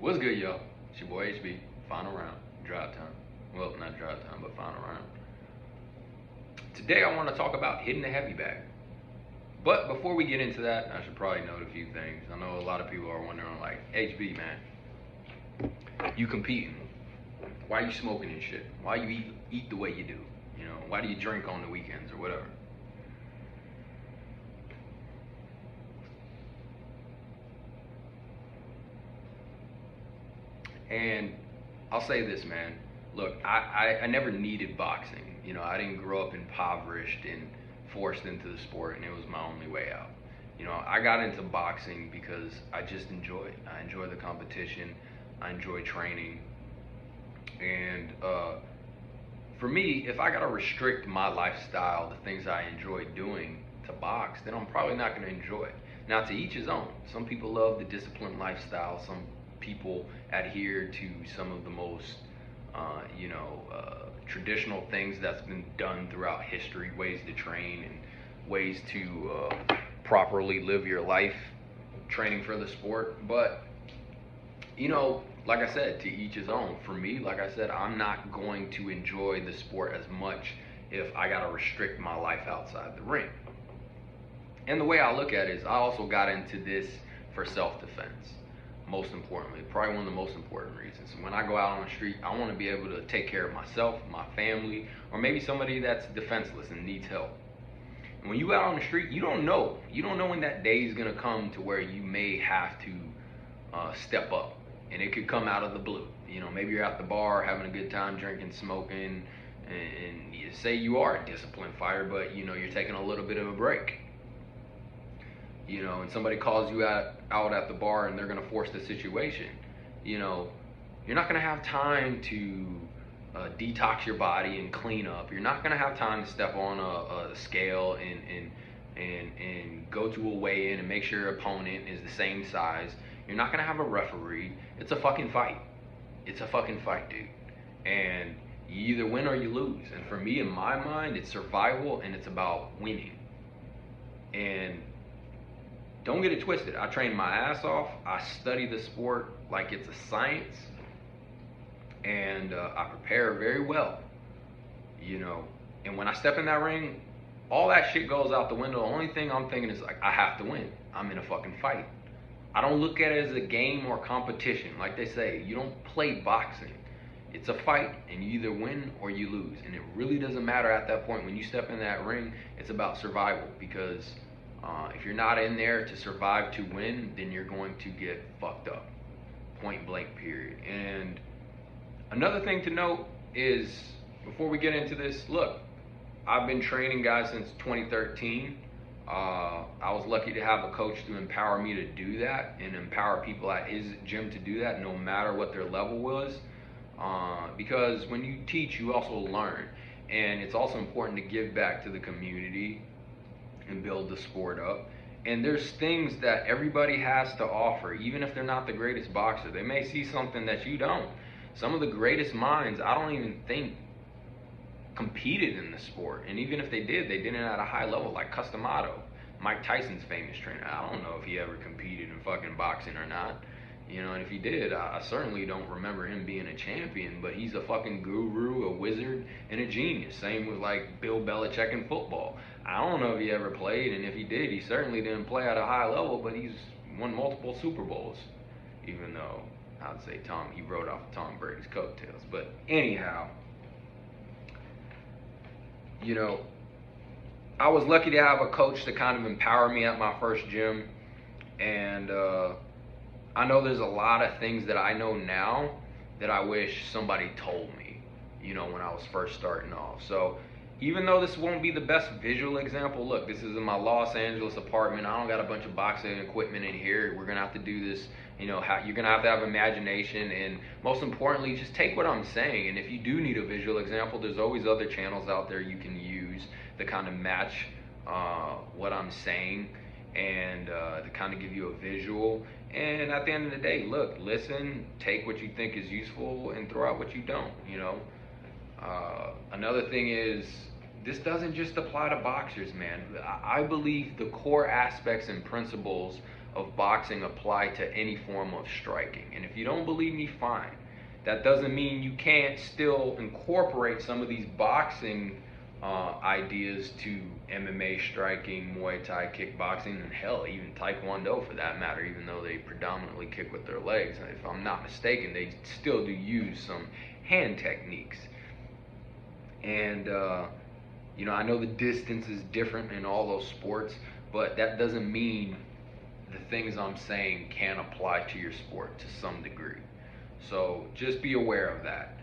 What's good, y'all? It's your boy HB. Final round. Drive time. Well, not drive time, but final round. Today I want to talk about hitting the heavy bag. But before we get into that, I should probably note a few things. I know a lot of people are wondering, like, HB, man, you competing. Why you smoking and shit? Why you eat the way you do? You know, why do you drink on the weekends or whatever? And I'll say this, man. Look, I never needed boxing. You know, I didn't grow up impoverished and forced into the sport, and it was my only way out. You know, I got into boxing because I just enjoy it. I enjoy the competition. I enjoy training. And for me, if I gotta restrict my lifestyle, the things I enjoy doing to box, then I'm probably not gonna enjoy it. Now, to each his own. Some people love the disciplined lifestyle. Some people adhere to some of the most, traditional things that's been done throughout history, ways to train and ways to properly live your life training for the sport. But like I said, to each his own. For me, like I said, I'm not going to enjoy the sport as much if I got to restrict my life outside the ring. And the way I look at it is I also got into this for self-defense. Most importantly, probably one of the most important reasons. When I go out on the street, I want to be able to take care of myself, my family, or maybe somebody that's defenseless and needs help. And when you out on the street, you don't know. You don't know when that day is going to come to where you may have to step up. And it could come out of the blue. You know, maybe you're at the bar having a good time, drinking, smoking, and you say you are a disciplined fighter, but you're taking a little bit of a break. And somebody calls you out at the bar and they're going to force the situation. You're not going to have time to detox your body and clean up. You're not going to have time to step on a scale and go to a weigh-in and make sure your opponent is the same size. You're not going to have a referee. It's a fucking fight. It's a fucking fight, dude. And you either win or you lose. And for me, in my mind, it's survival and it's about winning. And don't get it twisted. I train my ass off. I study the sport like it's a science. And I prepare very well. And when I step in that ring, all that shit goes out the window. The only thing I'm thinking is, like, I have to win. I'm in a fucking fight. I don't look at it as a game or competition. Like they say, you don't play boxing. It's a fight, and you either win or you lose. And it really doesn't matter at that point. When you step in that ring, it's about survival. Because if you're not in there to survive to win, then you're going to get fucked up. Point blank, period. And another thing to note is, before we get into this, look, I've been training guys since 2013. I was lucky to have a coach to empower me to do that and empower people at his gym to do that, no matter what their level was. Because when you teach, you also learn. And it's also important to give back to the community and build the sport up. And there's things that everybody has to offer, even if they're not the greatest boxer. They may see something that you don't. Some of the greatest minds, I don't even think competed in the sport, and even if they did it at a high level, like Cus D'Amato, Mike Tyson's famous trainer. I don't know if he ever competed in fucking boxing or not, and if he did, I certainly don't remember him being a champion, but he's a fucking guru, a wizard, and a genius. Same with like Bill Belichick in football. I don't know if he ever played, and if he did, he certainly didn't play at a high level, but he's won multiple Super Bowls, even though I'd say he rode off Tom Brady's coattails. But anyhow, I was lucky to have a coach to kind of empower me at my first gym. And I know there's a lot of things that I know now that I wish somebody told me, when I was first starting off. So even though this won't be the best visual example, look, this is in my Los Angeles apartment. I don't got a bunch of boxing equipment in here. We're going to have to do this, you're going to have imagination. And most importantly, just take what I'm saying. And if you do need a visual example, there's always other channels out there you can use to kind of match what I'm saying and to kind of give you a visual. And at the end of the day, look, listen, take what you think is useful and throw out what you don't, Another thing is, this doesn't just apply to boxers, man. I believe the core aspects and principles of boxing apply to any form of striking. And if you don't believe me, fine. That doesn't mean you can't still incorporate some of these boxing ideas to MMA striking, Muay Thai, kickboxing, and hell, even Taekwondo for that matter, even though they predominantly kick with their legs. If I'm not mistaken, they still do use some hand techniques. And, I know the distance is different in all those sports, but that doesn't mean the things I'm saying can't apply to your sport to some degree. So just be aware of that.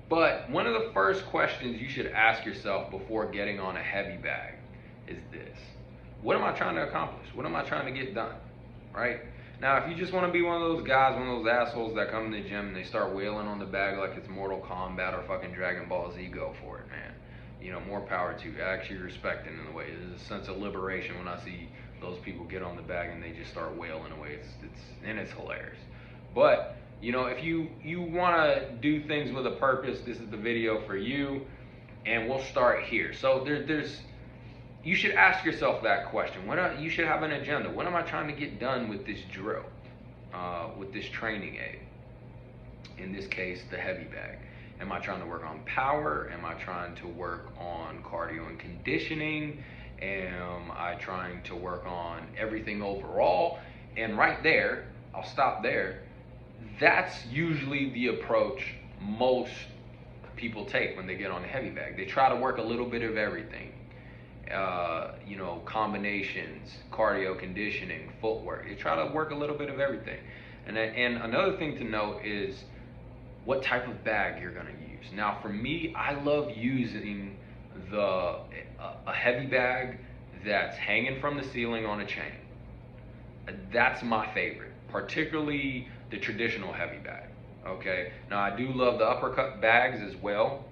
But one of the first questions you should ask yourself before getting on a heavy bag is this: what am I trying to accomplish? What am I trying to get done? Right? Now, if you just want to be one of those guys, one of those assholes that come to the gym and they start wailing on the bag like it's Mortal Kombat or fucking Dragon Ball Z, go for it, man. More power to you. I actually respect it in a way. There's a sense of liberation when I see those people get on the bag and they just start wailing away. It's hilarious. But if you want to do things with a purpose, this is the video for you, and we'll start here. So you should ask yourself that question. You should have an agenda. What am I trying to get done with this drill, with this training aid? In this case, the heavy bag. Am I trying to work on power? Am I trying to work on cardio and conditioning? Am I trying to work on everything overall? And right there, I'll stop there. That's usually the approach most people take when they get on a heavy bag. They try to work a little bit of everything. Combinations, cardio, conditioning, footwork. They try to work a little bit of everything. And another thing to note is what type of bag you're going to use. Now, for me, I love using a heavy bag that's hanging from the ceiling on a chain. That's my favorite, particularly the traditional heavy bag. Okay, now I do love the uppercut bags as well,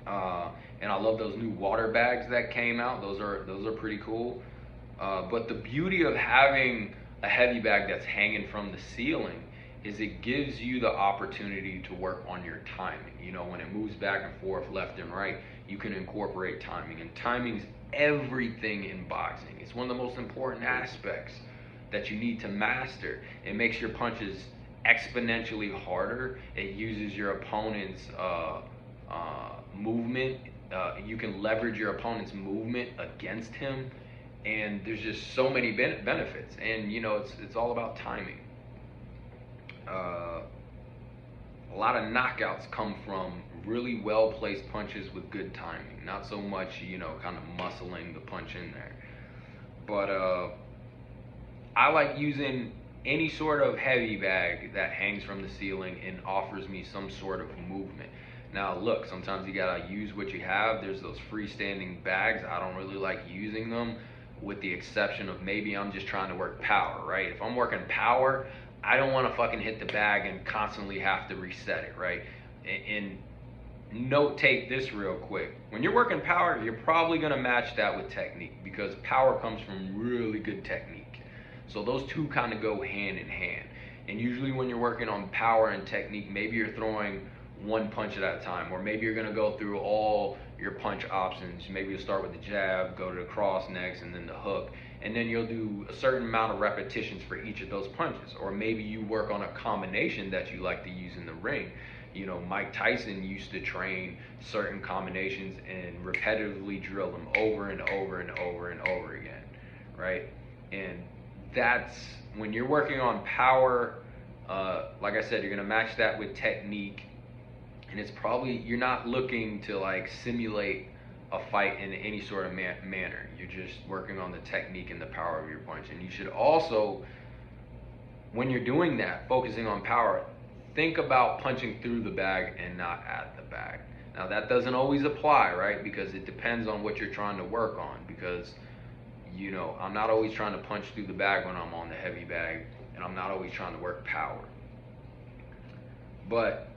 and I love those new water bags that came out. Those are pretty cool. But the beauty of having a heavy bag that's hanging from the ceiling is it gives you the opportunity to work on your timing. When it moves back and forth, left and right, you can incorporate timing, and timing's everything in boxing. It's one of the most important aspects that you need to master. It makes your punches exponentially harder. It uses your opponent's movement. You can leverage your opponent's movement against him, and there's just so many benefits. And it's all about timing. A lot of knockouts come from really well placed punches with good timing, not so much kind of muscling the punch in there. But I like using any sort of heavy bag that hangs from the ceiling and offers me some sort of movement. Now look, sometimes you gotta use what you have. There's those freestanding bags. I don't really like using them, with the exception of maybe I'm just trying to work power, right? If I'm working power, I don't want to fucking hit the bag and constantly have to reset it, right? And note take this real quick. When you're working power, you're probably gonna match that with technique, because power comes from really good technique. So those two kind of go hand in hand. And usually when you're working on power and technique, maybe you're throwing one punch at a time, or maybe you're going to go through all your punch options. Maybe you'll start with the jab, go to the cross next, and then the hook, and then you'll do a certain amount of repetitions for each of those punches. Or maybe you work on a combination that you like to use in the ring. Mike Tyson used to train certain combinations and repetitively drill them over and over and over and over again, right? And that's when you're working on power. Like I said, you're gonna match that with technique, and it's probably, you're not looking to like simulate a fight in any sort of manner. You're just working on the technique and the power of your punch. And you should also, when you're doing that, focusing on power, think about punching through the bag and not at the bag. Now that doesn't always apply, right? Because it depends on what you're trying to work on. Because I'm not always trying to punch through the bag when I'm on the heavy bag, and I'm not always trying to work power. But,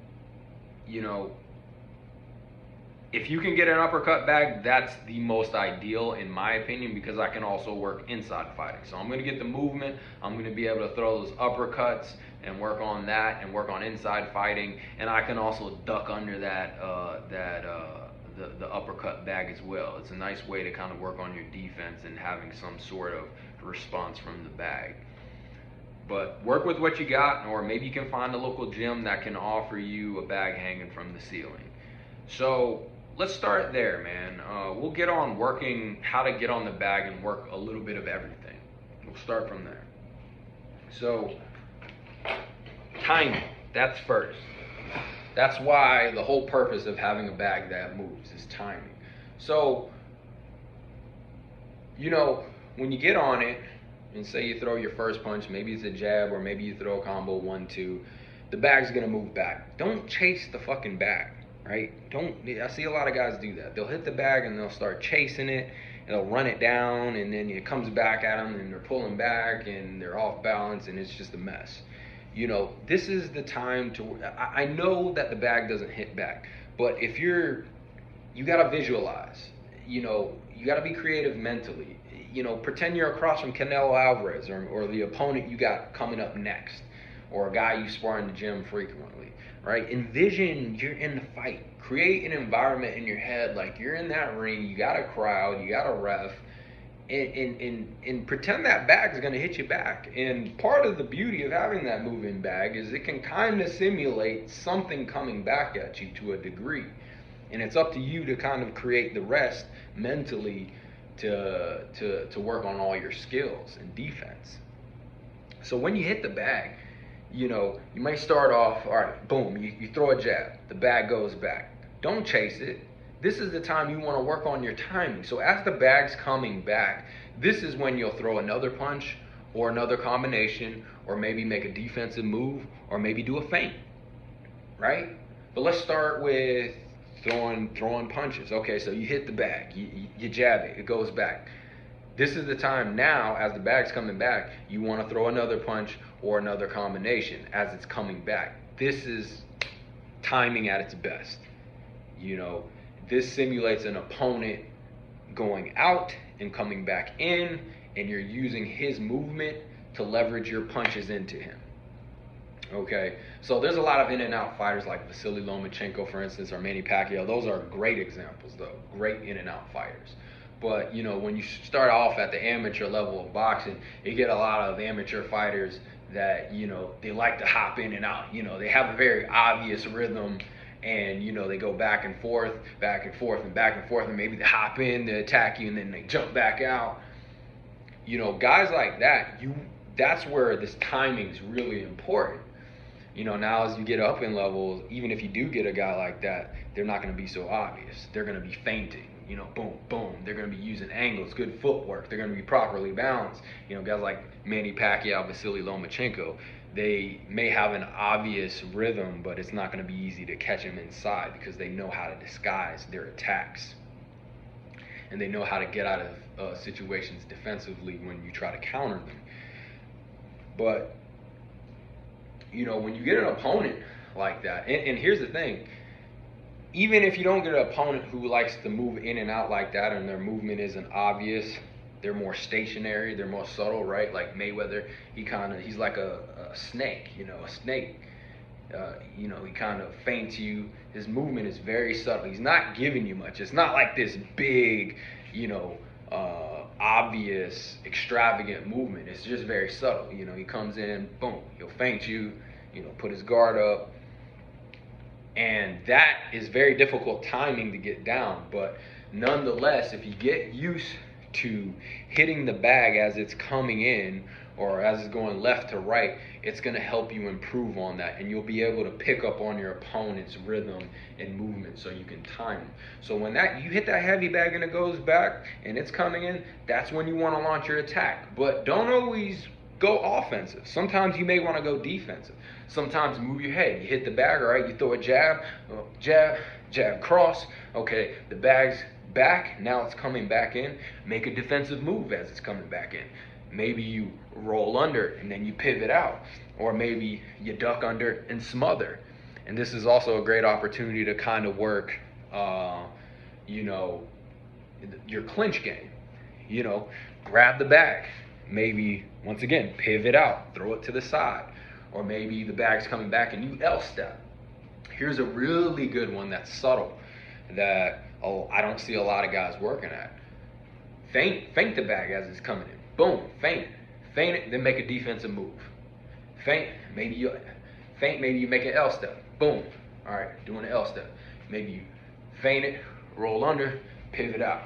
if you can get an uppercut bag, that's the most ideal in my opinion, because I can also work inside fighting. So I'm going to get the movement, I'm going to be able to throw those uppercuts and work on that and work on inside fighting, and I can also duck under the uppercut bag as well. It's a nice way to kind of work on your defense and having some sort of response from the bag. But work with what you got, or maybe you can find a local gym that can offer you a bag hanging from the ceiling. So let's start there, man. We'll get on working how to get on the bag and work a little bit of everything. We'll start from there. So timing, that's first. That's why the whole purpose of having a bag that moves is timing. So, when you get on it, and say you throw your first punch, maybe it's a jab, or maybe you throw a combo 1-2, the bag's gonna move back. Don't chase the fucking bag, right? I see a lot of guys do that. They'll hit the bag and they'll start chasing it, and they'll run it down, and then it comes back at them, and they're pulling back, and they're off balance, and it's just a mess. This is the time to, I know that the bag doesn't hit back, but if you gotta visualize, you gotta be creative mentally. Pretend you're across from Canelo Alvarez or the opponent you got coming up next, or a guy you spar in the gym frequently, right? Envision you're in the fight. Create an environment in your head like you're in that ring, you got a crowd, you got a ref, and pretend that bag's gonna hit you back. And part of the beauty of having that moving bag is it can kind of simulate something coming back at you to a degree. And it's up to you to kind of create the rest mentally to work on all your skills and defense. So when you hit the bag, you might start off, all right, boom, you throw a jab, the bag goes back. Don't chase it. This is the time you want to work on your timing. So as the bag's coming back, this is when you'll throw another punch or another combination, or maybe make a defensive move, or maybe do a feint, right? But let's start with throwing punches. Okay, so you hit the bag, you jab it goes back. This is the time now, as the bag's coming back, you want to throw another punch or another combination as it's coming back. This is timing at its best. This simulates an opponent going out and coming back in, and you're using his movement to leverage your punches into him. Okay, so there's a lot of in and out fighters like Vasily Lomachenko, for instance, or Manny Pacquiao. Those are great examples, though. Great in and out fighters. But when you start off at the amateur level of boxing, you get a lot of amateur fighters that they like to hop in and out. They have a very obvious rhythm, and they go back and forth, and maybe they hop in, they attack you, and then they jump back out. Guys like that, that's where this timing is really important. Now as you get up in levels, even if you do get a guy like that, they're not going to be so obvious. They're going to be feinting, boom, boom. They're going to be using angles, good footwork. They're going to be properly balanced. Guys like Manny Pacquiao, Vasily Lomachenko, they may have an obvious rhythm, but it's not going to be easy to catch them inside because they know how to disguise their attacks. And they know how to get out of situations defensively when you try to counter them. But when you get an opponent like that, and here's the thing, even if you don't get an opponent who likes to move in and out like that and their movement isn't obvious, they're more stationary, they're more subtle, right? Like Mayweather, he's like a snake, a snake. He kind of feints you. His movement is very subtle. He's not giving you much. It's not like this big, obvious, extravagant movement. It's just very subtle. He comes in, boom, he'll feint you, put his guard up. And that is very difficult timing to get down. But nonetheless, if you get used to hitting the bag as it's coming in, or as it's going left to right, it's going to help you improve on that, and you'll be able to pick up on your opponent's rhythm and movement so you can time them. So when you hit that heavy bag and it goes back and it's coming in, that's when you want to launch your attack. But don't always go offensive. Sometimes you may want to go defensive. Sometimes move your head. You hit the bag, all right, you throw a jab, cross. Okay, the bag's back, now it's coming back in. Make a defensive move as it's coming back in. Maybe you roll under and then you pivot out, or maybe you duck under and smother. And this is also a great opportunity to kind of work, your clinch game. Grab the bag, maybe once again pivot out, throw it to the side, or maybe the bag's coming back and you L-step. Here's a really good one that's subtle that I don't see a lot of guys working at. Feint the bag as it's coming in. Boom, feint it, then make a defensive move. Feint, maybe you make an L step. Boom. All right, doing an L step. Maybe you feint it, roll under, pivot out.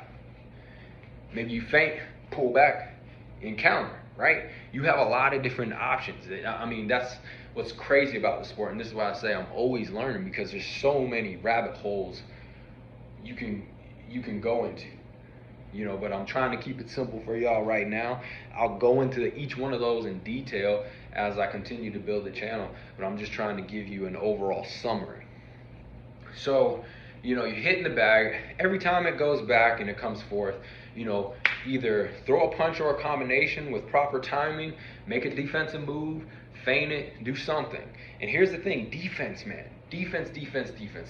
Maybe you feint, pull back, and counter, right? You have a lot of different options. I mean, that's what's crazy about the sport, and this is why I say I'm always learning, because there's so many rabbit holes you can go into. But I'm trying to keep it simple for y'all right now. I'll go into each one of those in detail as I continue to build the channel, but I'm just trying to give you an overall summary. So, you're hitting the bag. Every time it goes back and it comes forth, either throw a punch or a combination with proper timing, make a defensive move, feint it, do something. And here's the thing, defense, man. Defense.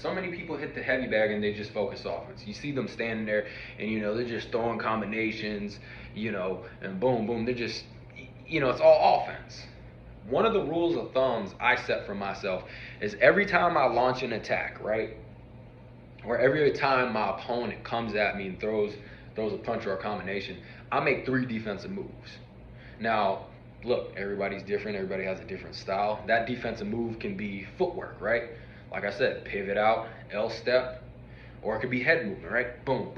So many people hit the heavy bag and they just focus offense. You see them standing there and, they're just throwing combinations, and boom. They're just, it's all offense. One of the rules of thumbs I set for myself is every time I launch an attack, right? Or every time my opponent comes at me and throws a punch or a combination, I make 3 defensive moves. Now, look, everybody's different. Everybody has a different style. That defensive move can be footwork, right? Like I said, pivot out, L step, or it could be head movement, right? Boom.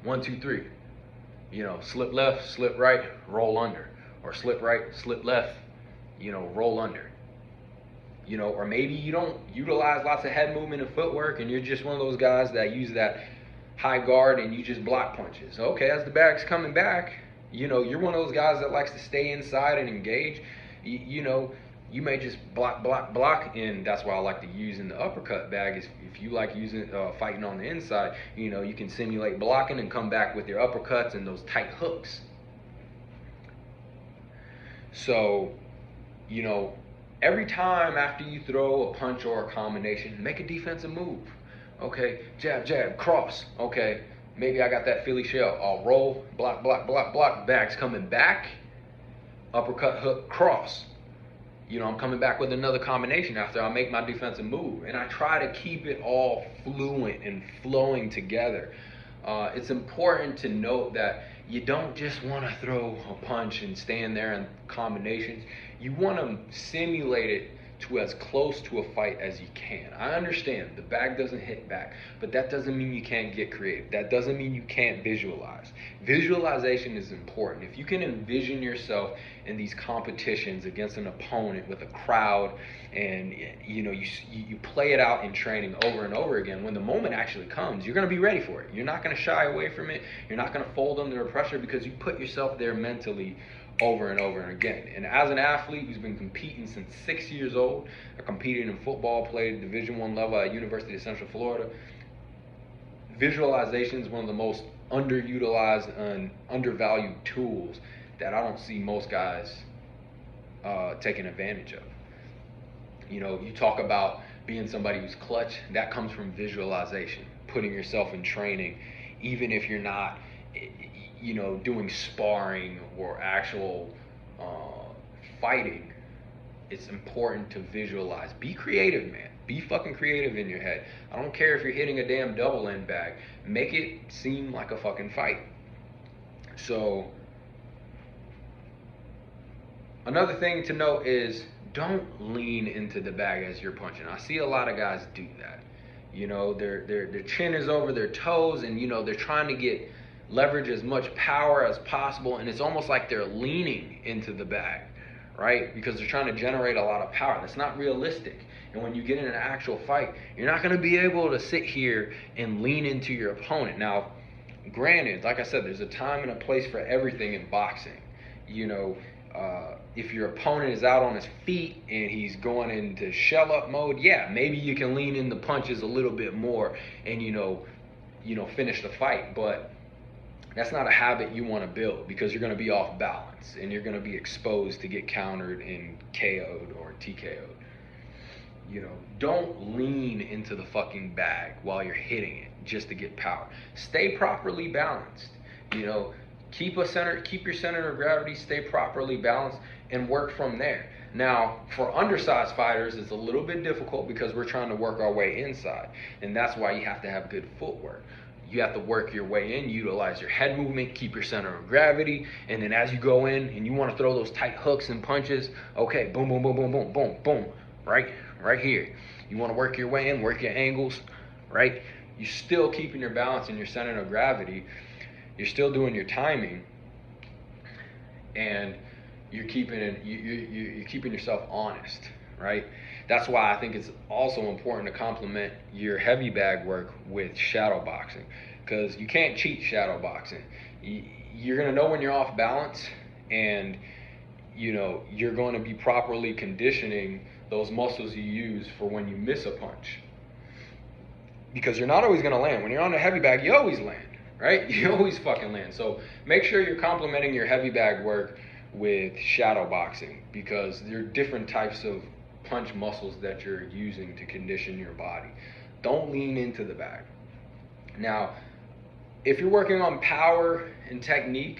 1, 2, 3. Slip left, slip right, roll under. Or slip right, slip left, roll under. Or maybe you don't utilize lots of head movement and footwork, and you're just one of those guys that use that high guard and you just block punches. Okay, as the bag's coming back, you're one of those guys that likes to stay inside and engage. You may just block, and that's why I like to use in the uppercut bag. Is if you like using fighting on the inside, you can simulate blocking and come back with your uppercuts and those tight hooks. So, every time after you throw a punch or a combination, make a defensive move. Okay, jab, cross. Okay, maybe I got that Philly shell. I'll roll, block, bag's coming back, uppercut, hook, cross. I'm coming back with another combination after I make my defensive move. And I try to keep it all fluent and flowing together. It's important to note that you don't just want to throw a punch and stand there in combinations. You want to simulate it to as close to a fight as you can. I understand the bag doesn't hit back, but that doesn't mean you can't get creative. That doesn't mean you can't visualize. Visualization is important. If you can envision yourself in these competitions against an opponent with a crowd, and you play it out in training over and over again, when the moment actually comes, you're going to be ready for it. You're not going to shy away from it. You're not going to fold under the pressure, because you put yourself there mentally over and over and again. And as an athlete who's been competing since 6 years old, I competed in football, played Division I level at University of Central Florida. Visualization is one of the most underutilized and undervalued tools that I don't see most guys taking advantage of. You talk about being somebody who's clutch, that comes from visualization, putting yourself in training, even if you're not doing sparring or actual fighting. It's important to visualize. Be creative, man. Be fucking creative in your head. I don't care if you're hitting a damn double end bag. Make it seem like a fucking fight. So, another thing to note is don't lean into the bag as you're punching. I see a lot of guys do that. Their chin is over their toes, and they're trying to get leverage as much power as possible, and it's almost like they're leaning into the bag, right? Because they're trying to generate a lot of power. That's not realistic. And when you get in an actual fight, you're not going to be able to sit here and lean into your opponent. Now, granted, like I said, there's a time and a place for everything in boxing. If your opponent is out on his feet and he's going into shell up mode, yeah, maybe you can lean in the punches a little bit more and finish the fight. But that's not a habit you want to build, because you're going to be off balance and you're going to be exposed to get countered and KO'd or TKO'd. Don't lean into the fucking bag while you're hitting it just to get power. Stay properly balanced. Keep your center of gravity, stay properly balanced, and work from there. Now, for undersized fighters, it's a little bit difficult because we're trying to work our way inside, and that's why you have to have good footwork. You have to work your way in, utilize your head movement, keep your center of gravity, and then as you go in and you want to throw those tight hooks and punches, okay, boom, boom, boom, boom, boom, boom, boom, right here. You want to work your way in, work your angles, right? You're still keeping your balance and your center of gravity. You're still doing your timing, and you're keeping yourself honest, right? That's why I think it's also important to complement your heavy bag work with shadow boxing, because you can't cheat shadow boxing. You're gonna know when you're off balance, and you're going to be properly conditioning those muscles you use for when you miss a punch, because you're not always gonna land. When you're on a heavy bag, you always land, right? You always fucking land. So make sure you're complementing your heavy bag work with shadow boxing, because there are different types of punch muscles that you're using to condition your body. Don't lean into the bag. Now, if you're working on power and technique,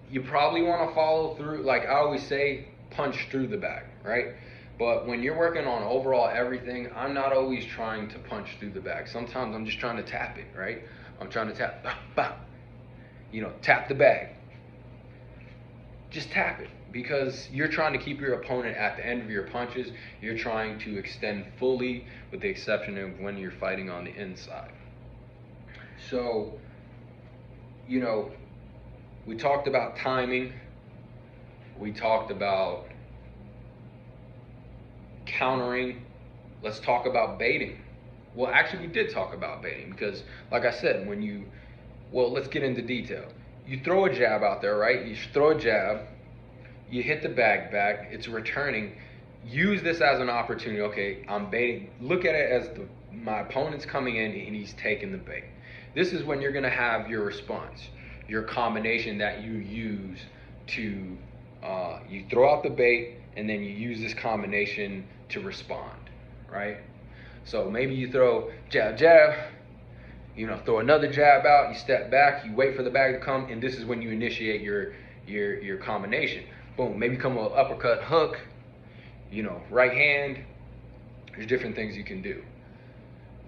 you probably want to follow through, like I always say, punch through the bag, right? But when you're working on overall everything, I'm not always trying to punch through the bag. Sometimes I'm just trying to tap it, right? I'm trying to tap, tap the bag. Just tap it, because you're trying to keep your opponent at the end of your punches. You're trying to extend fully, with the exception of when you're fighting on the inside. So, we talked about timing. We talked about countering. Let's talk about baiting. Well, actually, we did talk about baiting, because, like I said, let's get into detail. You throw a jab out there, right? You throw a jab, you hit the bag back, it's returning. Use this as an opportunity. Okay, I'm baiting. Look at it as my opponent's coming in and he's taking the bait. This is when you're gonna have your response, your combination that you use to, you throw out the bait and then you use this combination to respond, right? So maybe you throw jab, jab, throw another jab out, you step back, you wait for the bag to come, and this is when you initiate your combination. Boom, maybe come with uppercut, hook, right hand. There's different things you can do.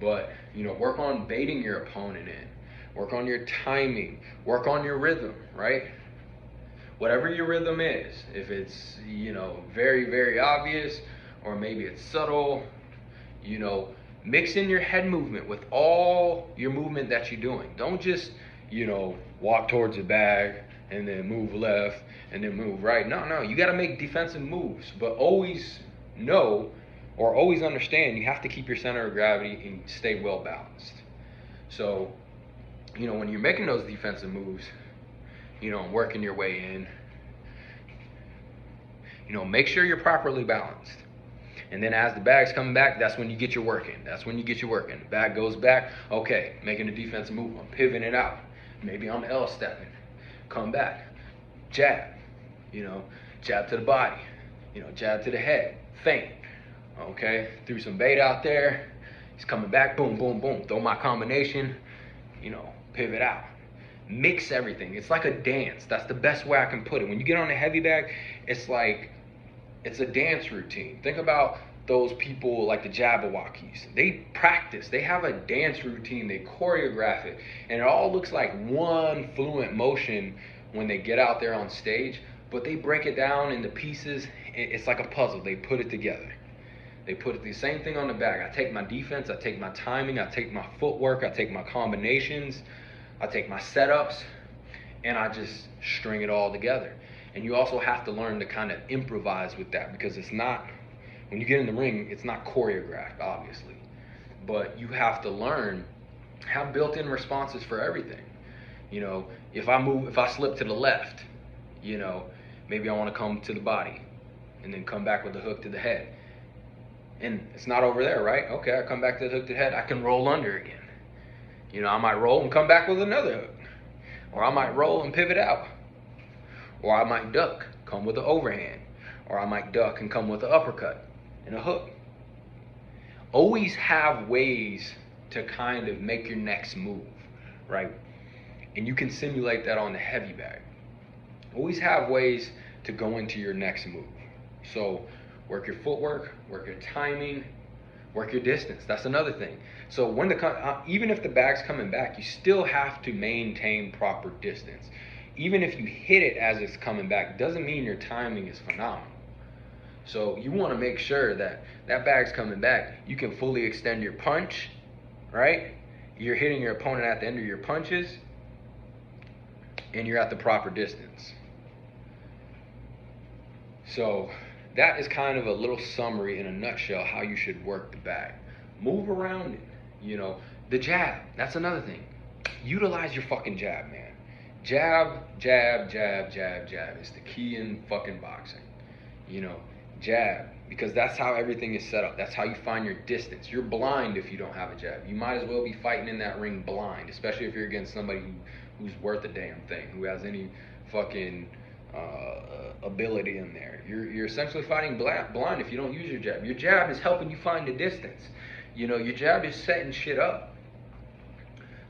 But, work on baiting your opponent in. Work on your timing. Work on your rhythm, right? Whatever your rhythm is, if it's, very, very obvious, or maybe it's subtle, mix in your head movement with all your movement that you're doing. Don't just, walk towards the bag and then move left and then move right. No, you got to make defensive moves, but always know or always understand you have to keep your center of gravity and stay well balanced. So, when you're making those defensive moves, working your way in, make sure you're properly balanced. And then as the bag's coming back, that's when you get your work in. The bag goes back, okay, making a defensive move. I'm pivoting it out. Maybe I'm L-stepping. Come back. Jab. Jab to the body. Jab to the head. Feint. Okay, threw some bait out there. He's coming back. Boom, boom, boom. Throw my combination. Pivot out. Mix everything. It's like a dance. That's the best way I can put it. When you get on a heavy bag, it's a dance routine. Think about those people like the Jabbawockeez. They practice. They have a dance routine. They choreograph it. And it all looks like one fluent motion when they get out there on stage. But they break it down into pieces. It's like a puzzle. They put it together. They put the same thing on the bag. I take my defense. I take my timing. I take my footwork. I take my combinations. I take my setups. And I just string it all together. And you also have to learn to kind of improvise with that, because it's not, when you get in the ring, it's not choreographed, obviously. But you have to learn, have built-in responses for everything. If I slip to the left, maybe I want to come to the body and then come back with the hook to the head. And it's not over there, right? Okay, I come back to the hook to the head, I can roll under again. I might roll and come back with another hook. Or I might roll and pivot out. Or I might duck, come with an overhand. Or I might duck and come with an uppercut and a hook. Always have ways to kind of make your next move, right? And you can simulate that on the heavy bag. Always have ways to go into your next move. So work your footwork, work your timing, Work your distance. That's another thing. So when even if the bag's coming back, you still have to maintain proper distance. Even if you hit it as it's coming back, doesn't mean your timing is phenomenal. So you want to make sure that that bag's coming back, you can fully extend your punch, right? You're hitting your opponent at the end of your punches, and you're at the proper distance. So that is kind of a little summary in a nutshell how you should work the bag. Move around it. You know, the jab, that's another thing. Utilize your fucking jab, man. Jab, jab, jab, jab, jab is the key in fucking boxing. You know, jab, because that's how everything is set up. That's how you find your distance. You're blind if you don't have a jab. You might as well be fighting in that ring blind, especially if you're against somebody who's worth a damn thing, who has any fucking ability in there. You're essentially fighting blind if you don't use your jab. Your jab is helping you find the distance. You know, your jab is setting shit up.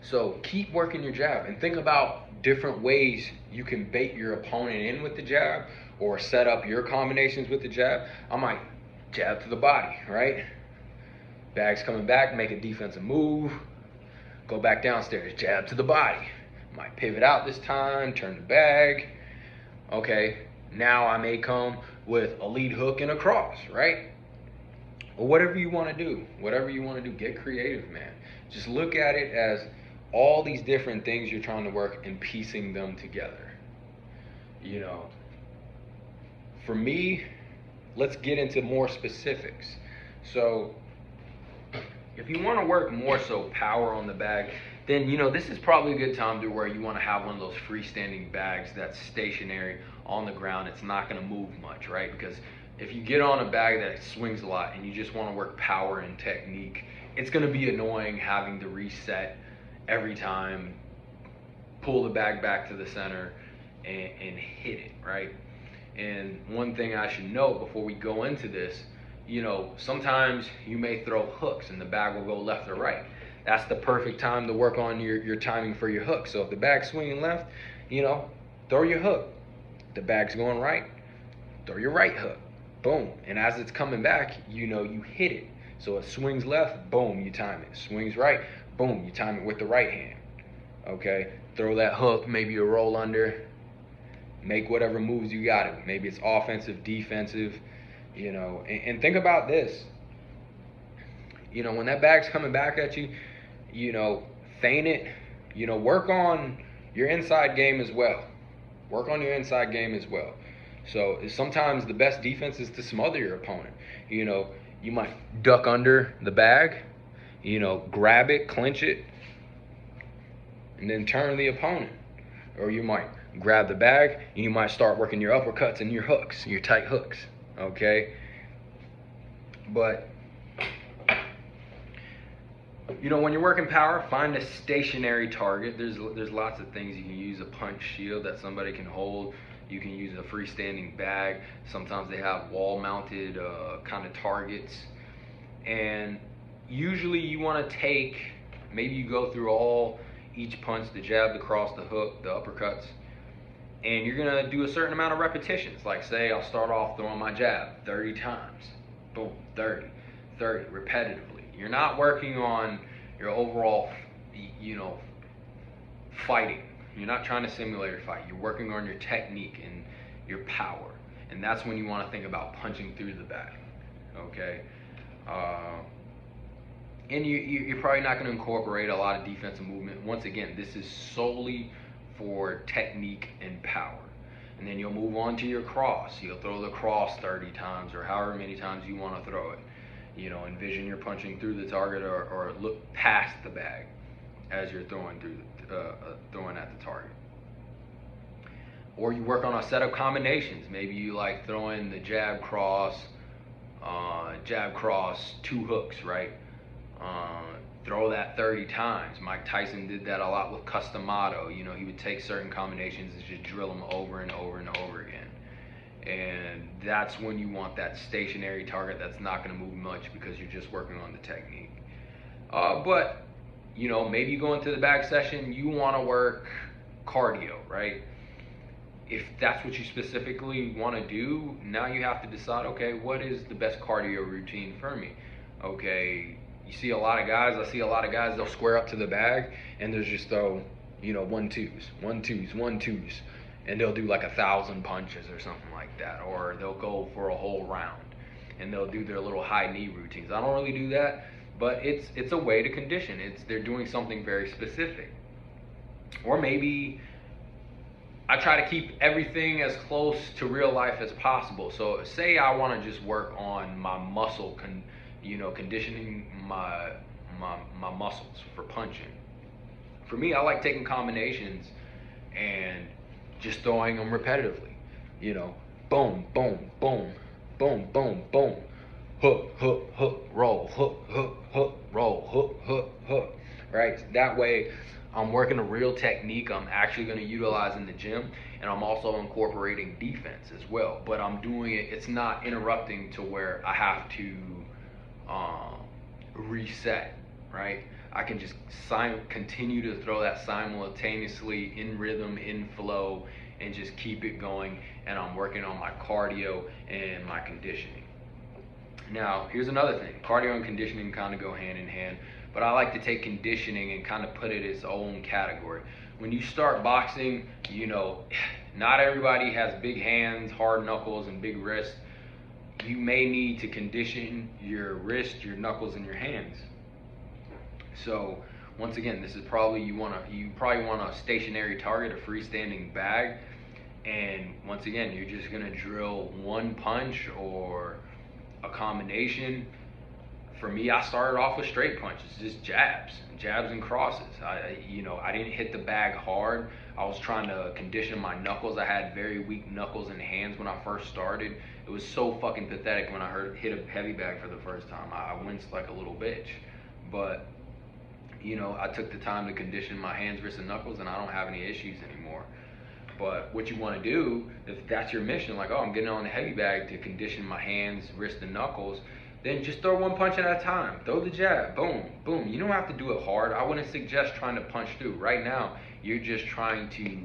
So keep working your jab and think about different ways you can bait your opponent in with the jab or set up your combinations with the jab. I might jab to the body, right? Bag's coming back, make a defensive move, go back downstairs, jab to the body. Might pivot out this time, turn the bag. Okay, now I may come with a lead hook and a cross, right? Or whatever you want to do, get creative, man. Just look at it as all these different things you're trying to work and piecing them together. You know, for me, let's get into more specifics. So if you want to work more so power on the bag, then, you know, this is probably a good time to where you want to have one of those freestanding bags that's stationary on the ground. It's not going to move much, right? Because if you get on a bag that swings a lot and you just want to work power and technique, it's going to be annoying having to reset every time, pull the bag back to the center and hit it, right? And one thing I should note before we go into this, you know, sometimes you may throw hooks and the bag will go left or right. That's the perfect time to work on your timing for your hook. So if the bag's swinging left, you know, throw your hook. The bag's going right, throw your right hook. Boom. And as it's coming back, you know, you hit it. So it swings left, boom, you time it. Swings right, boom, you time it with the right hand. Okay? Throw that hook, maybe a roll under. Make whatever moves you got it. Maybe it's offensive, defensive, you know. And think about this. You know, when that bag's coming back at you, you know, feint it. You know, work on your inside game as well. Work on your inside game as well. So sometimes the best defense is to smother your opponent. You know, you might duck under the bag, you know, grab it, clinch it, and then turn the opponent. Or you might grab the bag and you might start working your uppercuts and your hooks, your tight hooks, okay? But, you know, when you're working power, find a stationary target. There's lots of things you can use. A punch shield that somebody can hold. You can use a freestanding bag. Sometimes they have wall-mounted kind of targets. And usually you want to take, maybe you go through each punch, the jab, the cross, the hook, the uppercuts, and you're going to do a certain amount of repetitions. Like say I'll start off throwing my jab 30 times. Boom, 30, repetitively. You're not working on your overall, you know, fighting. You're not trying to simulate a fight. You're working on your technique and your power. And that's when you want to think about punching through the bag. Okay? And you're probably not going to incorporate a lot of defensive movement. Once again, this is solely for technique and power. And then you'll move on to your cross. You'll throw the cross 30 times or however many times you want to throw it. You know, envision you're punching through the target or look past the bag as you're throwing at the target. Or you work on a set of combinations. Maybe you like throwing the jab cross, two hooks, right? Throw that 30 times. Mike Tyson did that a lot with Customato. You know, he would take certain combinations and just drill them over and over and over again. And that's when you want that stationary target that's not going to move much because you're just working on the technique. But, you know, maybe you go into the bag session, you want to work cardio, right? If that's what you specifically want to do, now you have to decide, okay, what is the best cardio routine for me? Okay, you see a lot of guys, I see a lot of guys, they'll square up to the bag and they'll just throw, you know, 1-2s, 1-2s, 1-2s, and they'll do like 1,000 punches or something like that, or they'll go for a whole round and they'll do their little high knee routines. I don't really do that, but it's a way to condition. They're doing something very specific. Or maybe I try to keep everything as close to real life as possible. So say I want to just work on my conditioning my muscles for punching. For me, I like taking combinations and just throwing them repetitively. You know, boom, boom, boom, boom, boom, boom, hook, hook, hook, roll, hook, hook, hook, roll, hook, hook, hook. Right? That way, I'm working a real technique I'm actually going to utilize in the gym, and I'm also incorporating defense as well. But I'm doing it, it's not interrupting to where I have to reset, right? I can just continue to throw that simultaneously in rhythm, in flow, and just keep it going. And I'm working on my cardio and my conditioning. Now, here's another thing. Cardio and conditioning kind of go hand in hand, but I like to take conditioning and kind of put it in its own category. When you start boxing, you know, not everybody has big hands, hard knuckles, and big wrists. You may need to condition your wrist, your knuckles, and your hands. So, once again, this is probably you probably want a stationary target, a freestanding bag, and once again, you're just gonna drill one punch or a combination. For me, I started off with straight punches, just jabs and crosses. I didn't hit the bag hard. I was trying to condition my knuckles. I had very weak knuckles and hands when I first started. It was so fucking pathetic when I hit a heavy bag for the first time. I winced like a little bitch. But, you know, I took the time to condition my hands, wrists, and knuckles, and I don't have any issues anymore. But what you want to do, if that's your mission, like, oh, I'm getting on the heavy bag to condition my hands, wrists, and knuckles, then just throw one punch at a time. Throw the jab, boom, boom. You don't have to do it hard. I wouldn't suggest trying to punch through. Right now, you're just trying to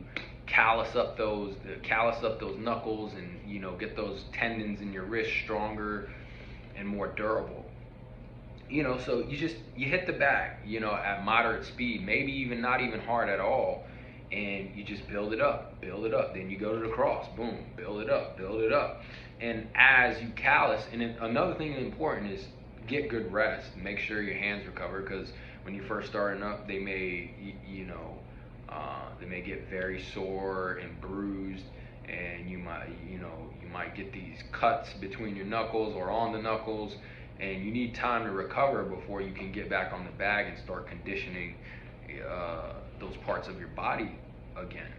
callus up those knuckles and, you know, get those tendons in your wrist stronger and more durable. You know, so you hit the bag, you know, at moderate speed, maybe even not even hard at all, and you just build it up, then you go to the cross, boom, build it up, and as you callus, and another thing important is get good rest, make sure your hands recover, because when you're first starting up, they may get very sore and bruised, and you might get these cuts between your knuckles or on the knuckles, and you need time to recover before you can get back on the bag and start conditioning those parts of your body again.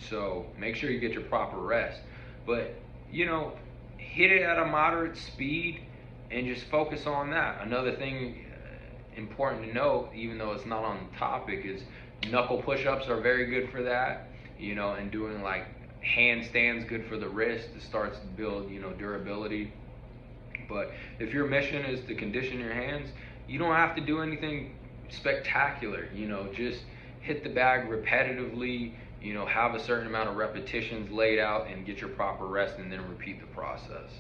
So make sure you get your proper rest, but, you know, hit it at a moderate speed and just focus on that. Another thing important to note, even though it's not on the topic, is knuckle push-ups are very good for that, you know, and doing like handstands good for the wrist. It starts to build, you know, durability. But if your mission is to condition your hands, you don't have to do anything spectacular, you know, just hit the bag repetitively, you know, have a certain amount of repetitions laid out and get your proper rest, and then repeat the process.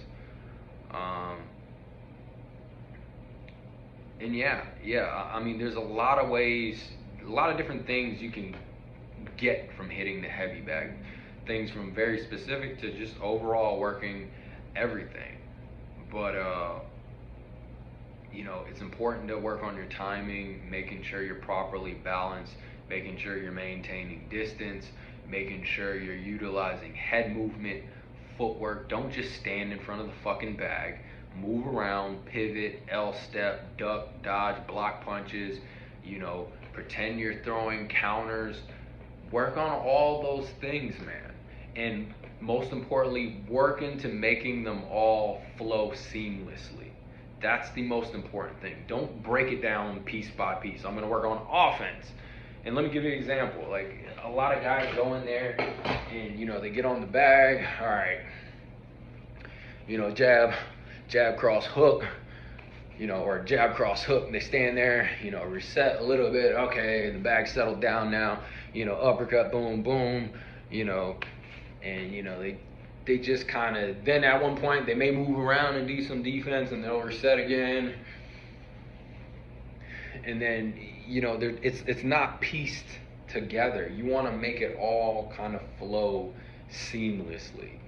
And yeah, I mean, there's a lot of ways, a lot of different things you can get from hitting the heavy bag. Things from very specific to just overall working everything. But, you know, it's important to work on your timing, making sure you're properly balanced, making sure you're maintaining distance, making sure you're utilizing head movement, footwork. Don't just stand in front of the fucking bag. Move around, pivot, L-step, duck, dodge, block punches, you know, pretend you're throwing counters. Work on all those things, man. And most importantly, work into making them all flow seamlessly. That's the most important thing. Don't break it down piece by piece. I'm going to work on offense. And let me give you an example. Like, a lot of guys go in there and, you know, they get on the bag. All right. You know, jab, cross, hook, you know, or jab, cross, hook. And they stand there, you know, reset a little bit. Okay, the bag settled down now. You know, uppercut, boom, boom, you know. And, you know, they just kind of, then at one point they may move around and do some defense, and they'll reset again. and then it's not pieced together. You want to make it all kind of flow seamlessly.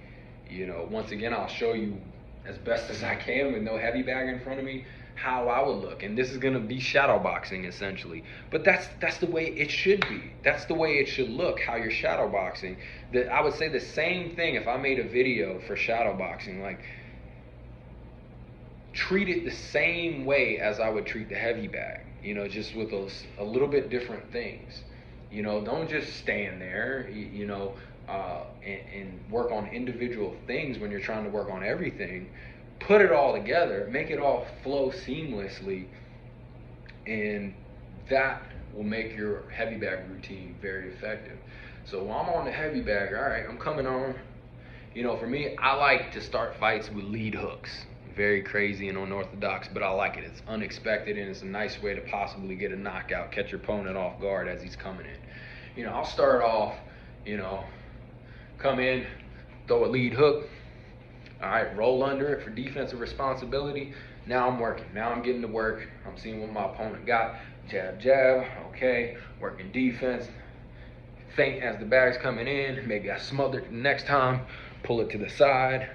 Once again, I'll show you as best as I can with no heavy bag in front of me how I would look, and this is going to be shadow boxing essentially, but that's the way it should be. That's the way it should look, how you're shadow boxing. I would say the same thing if I made a video for shadow boxing. Like, treat it the same way as I would treat the heavy bag, just with those a little bit different things. Don't just stand there, and work on individual things when you're trying to work on everything. Put it all together, make it all flow seamlessly, and that will make your heavy bag routine very effective. So while I'm on the heavy bag, all right, I'm coming on. For me, I like to start fights with lead hooks. Very crazy and unorthodox, but I like it. It's unexpected, and it's a nice way to possibly get a knockout, catch your opponent off guard as he's coming in. I'll start off, come in, throw a lead hook. All right, roll under it for defensive responsibility. Now I'm working. Now I'm getting to work. I'm seeing what my opponent got. Jab, jab. Okay, working defense. Feint as the bag's coming in. Maybe I smother it the next time. Pull it to the side.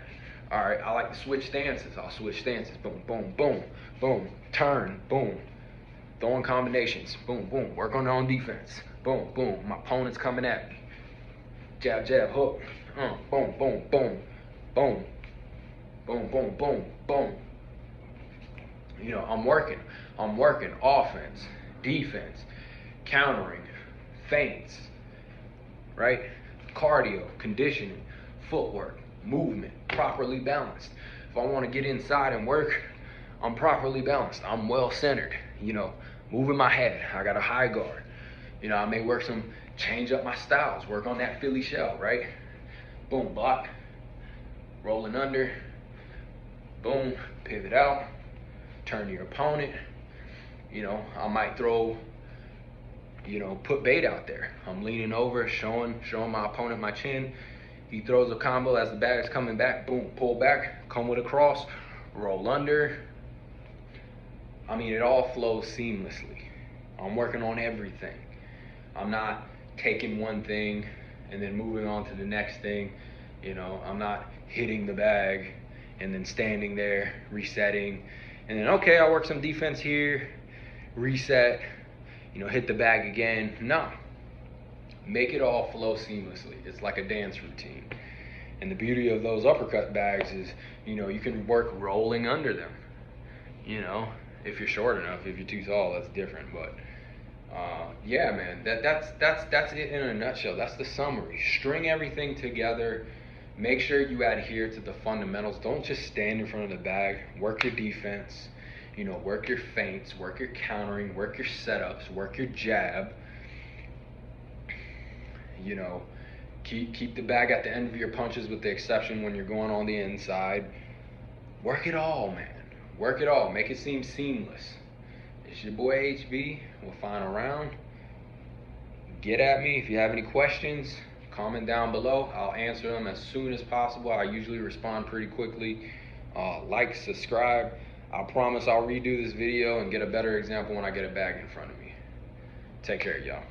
All right, I like to switch stances. I'll switch stances. Boom, boom, boom, boom. Turn, boom. Throwing combinations. Boom, boom. Work on defense. Boom, boom. My opponent's coming at me. Jab, jab, hook. Boom, boom, boom, boom. Boom, boom, boom, boom. I'm working offense, defense, countering, feints, right? Cardio, conditioning, footwork, movement, properly balanced. If I want to get inside and work, I'm properly balanced. I'm well centered, moving my head. I got a high guard. I may change up my styles, work on that Philly shell, right? Boom, block, rolling under. Boom, pivot out, turn to your opponent. I might throw, put bait out there. I'm leaning over, showing my opponent my chin. He throws a combo as the bag's coming back. Boom, pull back, come with a cross, roll under. It all flows seamlessly. I'm working on everything. I'm not taking one thing and then moving on to the next thing. I'm not hitting the bag and then standing there, resetting, and then, okay, I'll work some defense here, reset, hit the bag again. No. Make it all flow seamlessly. It's like a dance routine. And the beauty of those uppercut bags is, you can work rolling under them. If you're short enough. If you're too tall, that's different. But yeah, man, that's it in a nutshell. That's the summary. String everything together. Make sure you adhere to the fundamentals. Don't just stand in front of the bag. Work your defense. Work your feints. Work your countering. Work your setups. Work your jab. Keep the bag at the end of your punches, with the exception when you're going on the inside. Work it all, man. Work it all. Make it seem seamless. It's your boy HV. We'll find a round. Get at me if you have any questions. Comment down below. I'll answer them as soon as possible. I usually respond pretty quickly. Like, subscribe. I promise I'll redo this video and get a better example when I get a bag in front of me. Take care, y'all.